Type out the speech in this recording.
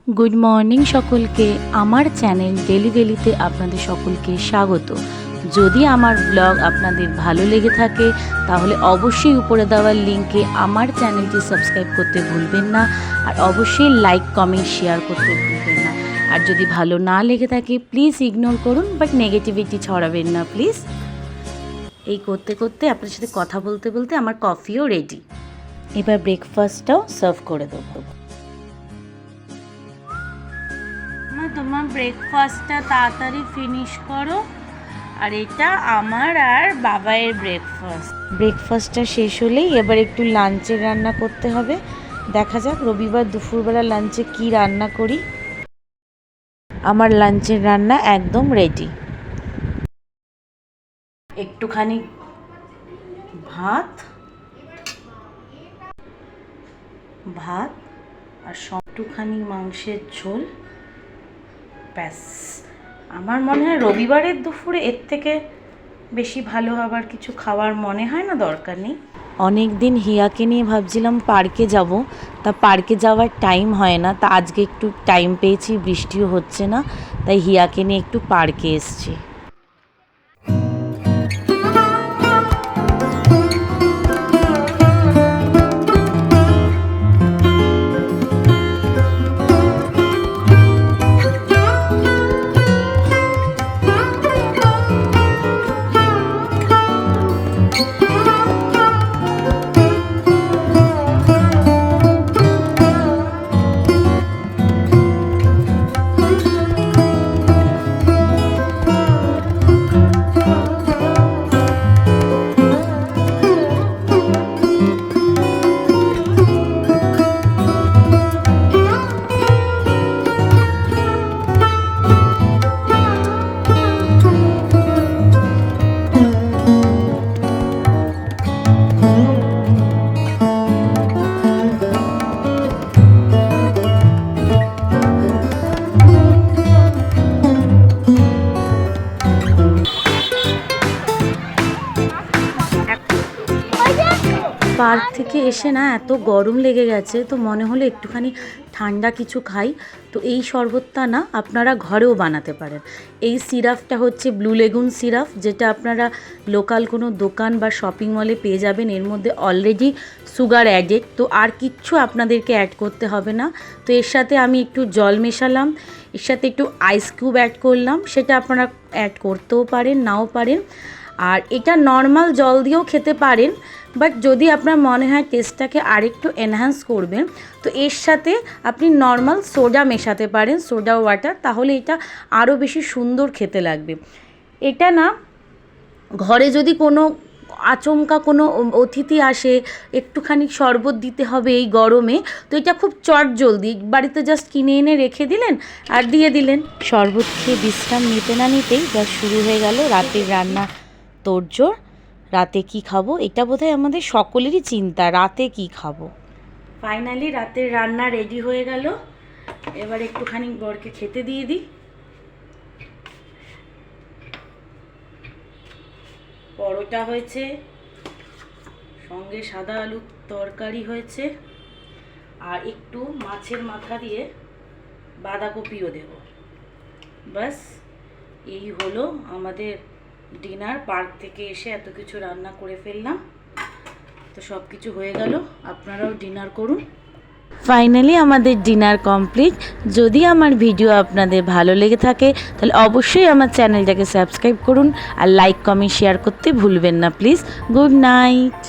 Good morning সকলকে। আমার channel daily ডেলিতে আপনাদের সকলকে স্বাগত। যদি আমার ব্লগ আপনাদের ভালো লেগে থাকে তাহলে অবশ্যই উপরে দেওয়া লিঙ্কে আমার চ্যানেলটি সাবস্ক্রাইব করতে ভুলবেন না, আর অবশ্যই লাইক কমেন্ট শেয়ার করতে ভুলবেন না। আর যদি ভালো না লেগে থাকে প্লিজ ইগনোর করুন, বাট নেগেটিভিটি ছড়াবেন না প্লিজ। এই করতে করতে আপনার সাথে কথা বলতে বলতে আমার কফিও রেডি। এবার ব্রেকফাস্টটাও সার্ভ করে দেবো। তোমার ব্রেকফাস্টটা তাড়াতাড়ি ফিনিশ করো। আর এটা আমার আর বাবাইয়ের ব্রেকফাস্টটা শেষ হলেই এবার একটু লাঞ্চের রান্না করতে হবে। দেখা যাক রবিবার দুপুরবেলা লাঞ্চে কি রান্না করি। আমার লাঞ্চের রান্না একদম রেডি। একটুখানি ভাত আর একটুখানি মাংসের ঝোল, ব্যাস। আমার মনে হয় রবিবারের দুপুরে এর থেকে বেশি ভালো আবার কিছু খাওয়ার মনে হয় না, দরকার নেই। অনেক দিন হিয়াকে নিয়ে ভাবছিলাম পার্কে যাব, তা পার্কে যাওয়ার টাইম হয় না। তা আজকে একটু টাইম পেয়েছি, বৃষ্টিও হচ্ছে না, তাই হিয়াকে নিয়ে একটু পার্কে এসেছি। পার্ক থেকে এসে না এত গরম লেগে গেছে, তো মনে হলো একটুখানি ঠান্ডা কিছু খাই। তো এই শরবতটা না আপনারা ঘরেও বানাতে পারেন। এই সিরাপটা হচ্ছে ব্লু লেগুন সিরাপ, যেটা আপনারা লোকাল কোনো দোকান বা শপিং মলে পেয়ে যাবেন। এর মধ্যে অলরেডি সুগার অ্যাডেড, তো আর কিচ্ছু আপনাদেরকে অ্যাড করতে হবে না। তো এর সাথে আমি একটু জল মেশালাম, এর সাথে একটু আইস কিউব অ্যাড করলাম। সেটা আপনারা অ্যাড করতেও পারেন, নাও পারেন। আর এটা নর্মাল জল দিয়েও খেতে পারেন, বাট যদি আপনার মনে হয় টেস্টটাকে আরেকটু এনহ্যান্স করবেন তো এর সাথে আপনি নর্মাল সোডা মেশাতে পারেন, সোডা ওয়াটার, তাহলে এটা আরও বেশি সুন্দর খেতে লাগবে। এটা না ঘরে যদি কোনো আচমকা কোনো অতিথি আসে, একটুখানি শরবত দিতে হবে এই গরমে, তো এটা খুব চটজলদি বাড়িতে জাস্ট কিনে এনে রেখে দিলেন আর দিয়ে দিলেন। শরবত খেয়ে বিশ্রাম নিতে না নিতেই জাস্ট শুরু হয়ে গেল রাতের রান্না তোড়জোড়। রাতে কি খাবো, এটা বোধহয় আমাদের সকলেরই চিন্তা, রাতে কি খাবো। ফাইনালি রাতের রান্না রেডি হয়ে গেল। এবার একটুখানি বরকে খেতে দিয়ে দিই। পরোটা হয়েছে, সঙ্গে সাদা আলুর তরকারি হয়েছে, আর একটু মাছের মাথা দিয়ে বাঁধাকপিও দেব। ব্যাস এই হলো আমাদের ডিনার। পার্ক থেকে এসে এত কিছু রান্না করে ফেললাম, তো সব কিছু হয়ে গেল। আপনারাও ডিনার করুন। ফাইনালি আমাদের ডিনার কমপ্লিট। যদি আমার ভিডিও আপনাদের ভালো লেগে থাকে তাহলে অবশ্যই আমার চ্যানেলটাকে সাবস্ক্রাইব করুন, আর লাইক কমেন্ট শেয়ার করতে ভুলবেন না প্লিজ। Good night.